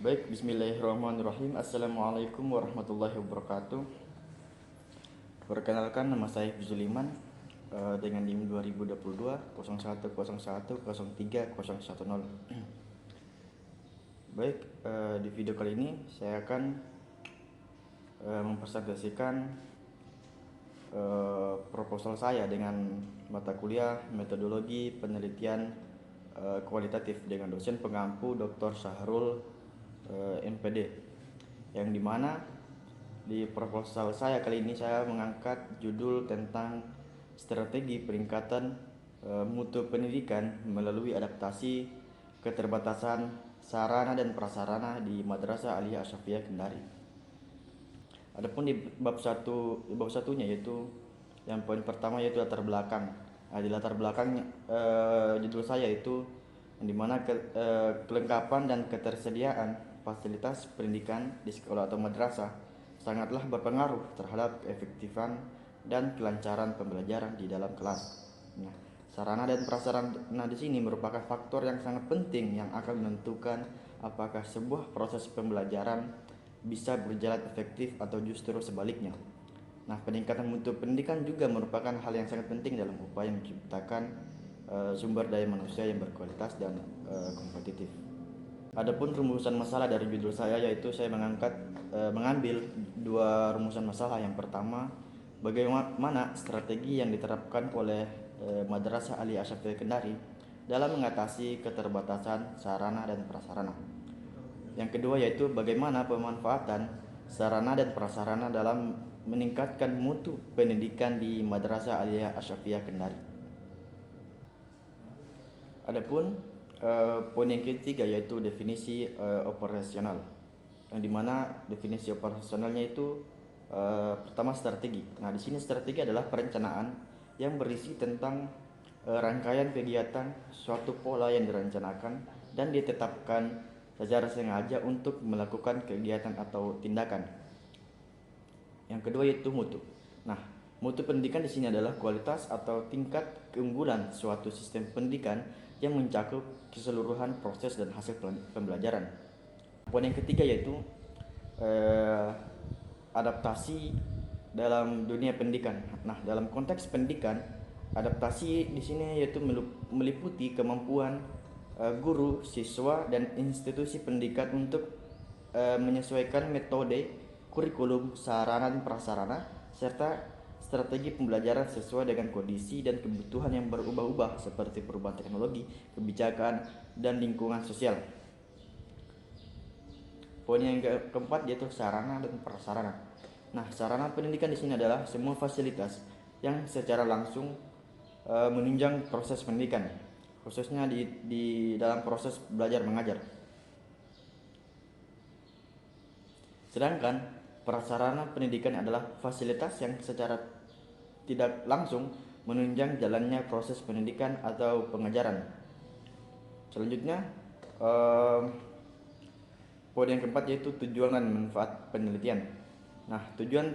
Baik, bismillahirrahmanirrahim. Assalamualaikum warahmatullahi wabarakatuh. Perkenalkan, nama saya Zuliman dengan NIM 2022 01010310. Baik, di video kali ini saya akan mempresentasikan proposal saya dengan mata kuliah metodologi penelitian kualitatif dengan dosen pengampu Dr. Syahrul MPD, yang dimana di proposal saya kali ini saya mengangkat judul tentang strategi peningkatan mutu pendidikan melalui adaptasi keterbatasan sarana dan prasarana di Madrasah Aliyah Asyafiyah Kendari. Adapun di bab satunya yaitu yang poin pertama yaitu latar belakang. Di latar belakang judul saya itu yang dimana kelengkapan dan ketersediaan fasilitas pendidikan di sekolah atau madrasah sangatlah berpengaruh terhadap keefektifan dan kelancaran pembelajaran di dalam kelas. Nah, sarana dan prasarana di sini merupakan faktor yang sangat penting yang akan menentukan apakah sebuah proses pembelajaran bisa berjalan efektif atau justru sebaliknya. Nah, peningkatan mutu pendidikan juga merupakan hal yang sangat penting dalam upaya menciptakan sumber daya manusia yang berkualitas dan kompetitif. Adapun rumusan masalah dari judul saya yaitu saya mengambil dua rumusan masalah. Yang pertama, bagaimana strategi yang diterapkan oleh Madrasah Aliyah Asyafiyah Kendari dalam mengatasi keterbatasan sarana dan prasarana. Yang kedua yaitu bagaimana pemanfaatan sarana dan prasarana dalam meningkatkan mutu pendidikan di Madrasah Aliyah Asyafiyah Kendari. Adapun poin yang ketiga yaitu definisi operasional, yang dimana definisi operasionalnya itu pertama strategi. Nah, di sini strategi adalah perencanaan yang berisi tentang rangkaian kegiatan suatu pola yang direncanakan dan ditetapkan secara sengaja untuk melakukan kegiatan atau tindakan. Yang kedua yaitu mutu. Nah, mutu pendidikan di sini adalah kualitas atau tingkat keunggulan suatu sistem pendidikan yang mencakup keseluruhan proses dan hasil pembelajaran. Poin yang ketiga yaitu adaptasi dalam dunia pendidikan. Nah, dalam konteks pendidikan, adaptasi di sini yaitu meliputi kemampuan guru, siswa, dan institusi pendidikan untuk menyesuaikan metode, kurikulum, sarana dan prasarana, serta strategi pembelajaran sesuai dengan kondisi dan kebutuhan yang berubah-ubah seperti perubahan teknologi, kebijakan, dan lingkungan sosial. Poin yang keempat yaitu sarana dan prasarana. Nah, sarana pendidikan di sini adalah semua fasilitas yang secara langsung menunjang proses pendidikan, khususnya di dalam proses belajar mengajar. Sedangkan prasarana pendidikan adalah fasilitas yang secara tidak langsung menunjang jalannya proses pendidikan atau pengajaran. Selanjutnya, poin yang keempat yaitu tujuan dan manfaat penelitian. Nah, tujuan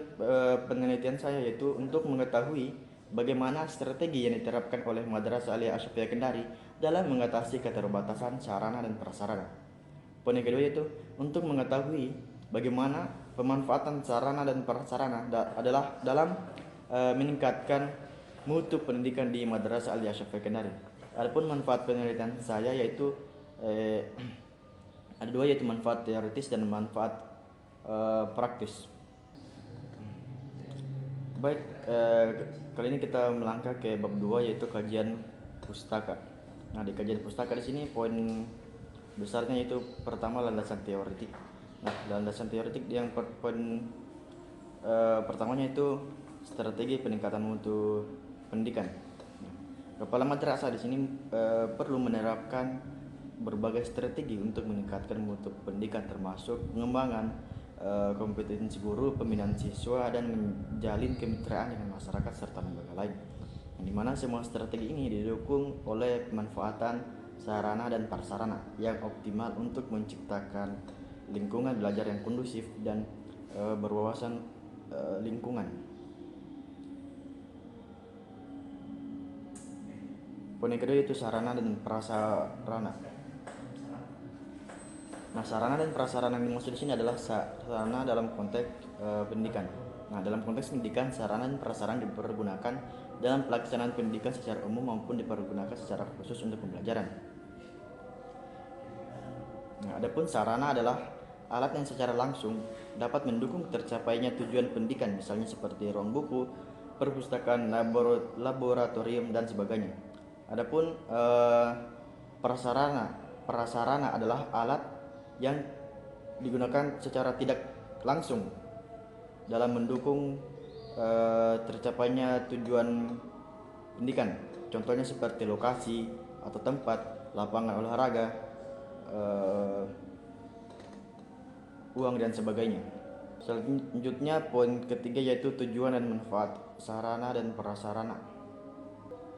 penelitian saya yaitu untuk mengetahui bagaimana strategi yang diterapkan oleh Madrasah Aliyah Asyafiyah Kendari dalam mengatasi keterbatasan sarana dan prasarana. Poin yang kedua yaitu untuk mengetahui bagaimana pemanfaatan sarana dan prasarana adalah dalam meningkatkan mutu pendidikan di Madrasah Aliyah Asyafiyah Kendari. Adapun manfaat penelitian saya yaitu ada dua, yaitu manfaat teoritis dan manfaat praktis. Baik, kali ini kita melangkah ke bab 2 yaitu kajian pustaka. Nah, di kajian pustaka di sini poin besarnya itu pertama landasan teoretik. Nah, landasan teoretik yang poin pertamanya itu strategi peningkatan mutu pendidikan. Kepala madrasah di sini perlu menerapkan berbagai strategi untuk meningkatkan mutu pendidikan, termasuk pengembangan kompetensi guru, pembinaan siswa, dan menjalin kemitraan dengan masyarakat serta lembaga lain. Yang dimana semua strategi ini didukung oleh pemanfaatan sarana dan prasarana yang optimal untuk menciptakan lingkungan belajar yang kondusif dan berwawasan lingkungan. Poin yang kedua yaitu sarana dan prasarana. Nah, sarana dan prasarana yang dimaksud di sini adalah sarana dalam konteks pendidikan. Nah, dalam konteks pendidikan, sarana dan prasarana dipergunakan dalam pelaksanaan pendidikan secara umum maupun dipergunakan secara khusus untuk pembelajaran. Nah, adapun sarana adalah alat yang secara langsung dapat mendukung tercapainya tujuan pendidikan, misalnya seperti ruang buku, perpustakaan, laboratorium dan sebagainya. Adapun prasarana adalah alat yang digunakan secara tidak langsung dalam mendukung tercapainya tujuan pendidikan. Contohnya seperti lokasi atau tempat, lapangan olahraga, uang dan sebagainya. Selanjutnya poin ketiga yaitu tujuan dan manfaat sarana dan prasarana.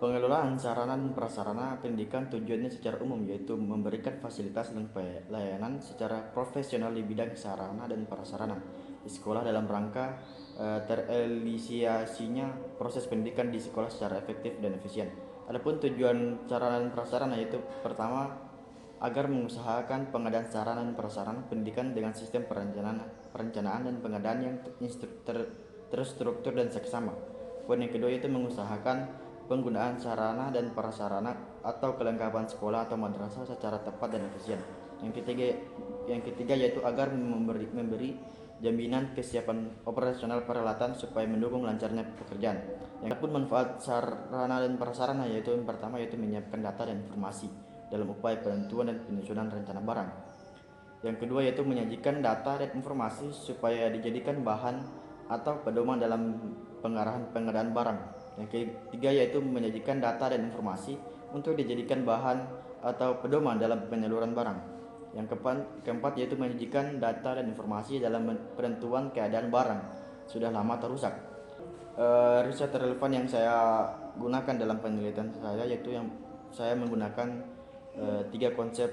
Pengelolaan sarana dan prasarana pendidikan tujuannya secara umum yaitu memberikan fasilitas dan pelayanan secara profesional di bidang sarana dan prasarana di sekolah dalam rangka terrealisasinya proses pendidikan di sekolah secara efektif dan efisien. Adapun tujuan sarana dan prasarana yaitu pertama, agar mengusahakan pengadaan sarana dan prasarana pendidikan dengan sistem perencanaan dan pengadaan yang terstruktur dan seksama. Poin yang kedua yaitu mengusahakan penggunaan sarana dan prasarana atau kelengkapan sekolah atau madrasah secara tepat dan efisien. Yang ketiga yaitu agar memberi jaminan kesiapan operasional peralatan supaya mendukung lancarnya pekerjaan. Yang pun manfaat sarana dan prasarana yaitu yang pertama yaitu menyiapkan data dan informasi dalam upaya penentuan dan penyusunan rencana barang. Yang kedua yaitu menyajikan data dan informasi supaya dijadikan bahan atau pedoman dalam pengarahan pengadaan barang. Yang ketiga yaitu menyajikan data dan informasi untuk dijadikan bahan atau pedoman dalam penyaluran barang. Yang keempat yaitu menyajikan data dan informasi dalam penentuan keadaan barang sudah lama atau rusak. Riset relevan yang saya gunakan dalam penelitian saya yaitu yang saya menggunakan tiga konsep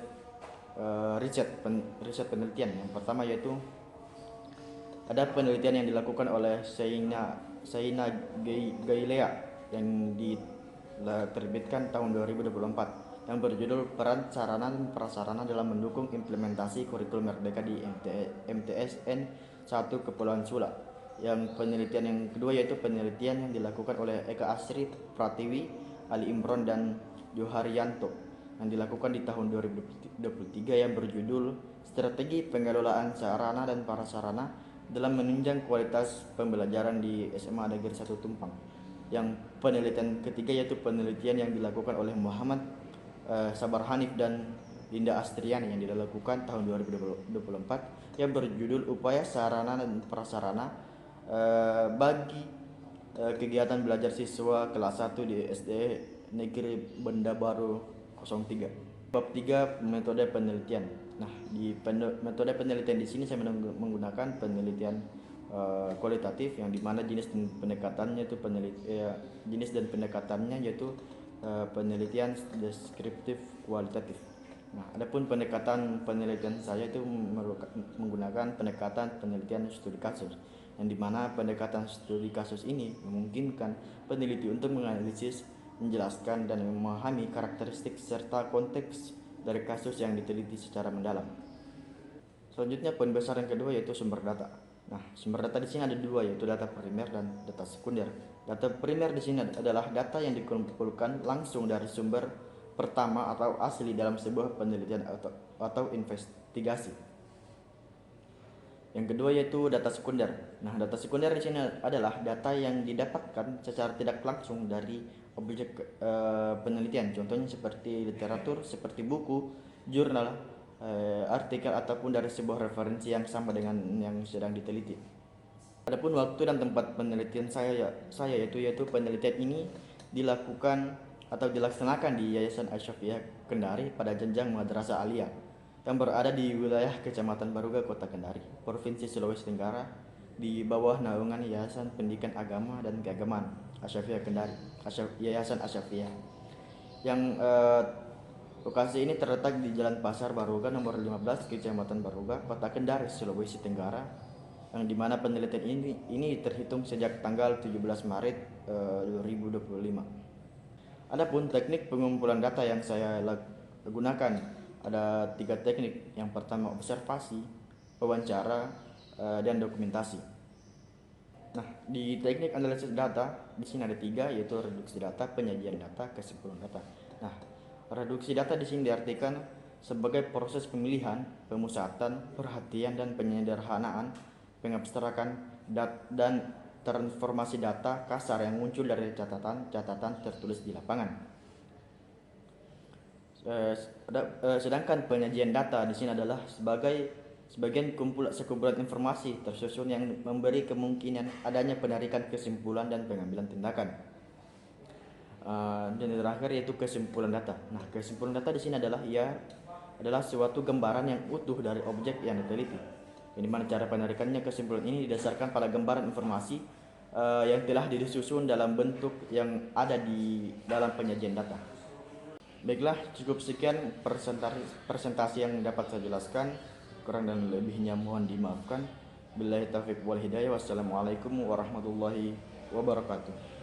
riset penelitian. Yang pertama yaitu ada penelitian yang dilakukan oleh Shaina Gailea yang diterbitkan tahun 2024 yang berjudul Peran Sarana dan Prasarana dalam Mendukung Implementasi Kurikulum Merdeka di MTSN 1 Kepulauan Sula. Yang penelitian yang kedua yaitu penelitian yang dilakukan oleh Eka Asri Pratiwi, Ali Imron dan Joharyanto yang dilakukan di tahun 2023 yang berjudul Strategi Pengelolaan Sarana dan Prasarana dalam menunjang kualitas pembelajaran di SMA Negeri 1 Tumpang. Yang penelitian ketiga yaitu penelitian yang dilakukan oleh Muhammad Sabar Hanif dan Linda Astriani yang dilakukan tahun 2024 yang berjudul Upaya Sarana dan Prasarana bagi kegiatan belajar siswa kelas 1 di SD Negeri Benda Baru 03. Bab 3 metode penelitian. Nah, di metode penelitian di sini saya menggunakan penelitian kualitatif yang dimana jenis dan pendekatannya yaitu penelitian deskriptif kualitatif. Nah, adapun pendekatan penelitian saya itu menggunakan pendekatan penelitian studi kasus, yang dimana pendekatan studi kasus ini memungkinkan peneliti untuk menganalisis, menjelaskan dan memahami karakteristik serta konteks dari kasus yang diteliti secara mendalam. Selanjutnya poin besar yang kedua yaitu sumber data. Nah, sumber data di sini ada dua yaitu data primer dan data sekunder. Data primer di sini adalah data yang dikumpulkan langsung dari sumber pertama atau asli dalam sebuah penelitian atau investigasi. Yang kedua yaitu data sekunder. Nah, data sekunder di sini adalah data yang didapatkan secara tidak langsung dari objek penelitian. Contohnya seperti literatur, seperti buku, jurnal, artikel ataupun dari sebuah referensi yang sama dengan yang sedang diteliti. Adapun waktu dan tempat penelitian saya yaitu penelitian ini dilakukan atau dilaksanakan di Yayasan Asyafiah Kendari pada jenjang Madrasah Aliyah yang berada di wilayah Kecamatan Baruga, Kota Kendari, Provinsi Sulawesi Tenggara, di bawah naungan Yayasan Pendidikan Agama dan Keagamaan Asyafiah Kendari, Yayasan Asyafiah. Yang lokasi ini terletak di Jalan Pasar Baruga nomor 15, Kecamatan Baruga, Kota Kendari, Sulawesi Tenggara, yang dimana penelitian ini terhitung sejak tanggal 17 Maret 2025. Adapun teknik pengumpulan data yang saya gunakan ada 3 teknik. Yang pertama observasi, wawancara, dan dokumentasi. Nah, di teknik analisis data di sini ada 3, yaitu reduksi data, penyajian data, kesimpulan data. Nah, reduksi data di sini diartikan sebagai proses pemilihan, pemusatan, perhatian, dan penyederhanaan, pengabstrakan dan transformasi data kasar yang muncul dari catatan tertulis di lapangan. Sedangkan penyajian data di sini adalah sebagian sekumpulan informasi tersusun yang memberi kemungkinan adanya penarikan kesimpulan dan pengambilan tindakan. Dan yang terakhir yaitu kesimpulan data. Nah, kesimpulan data di sini adalah suatu gambaran yang utuh dari objek yang diteliti. Di mana cara penarikannya kesimpulan ini didasarkan pada gambaran informasi yang telah disusun dalam bentuk yang ada di dalam penyajian data. Baiklah, cukup sekian presentasi yang dapat saya jelaskan. Kurang dan lebihnya mohon dimaafkan. Billahi taufiq wal hidayah. Wassalamualaikum warahmatullahi wabarakatuh.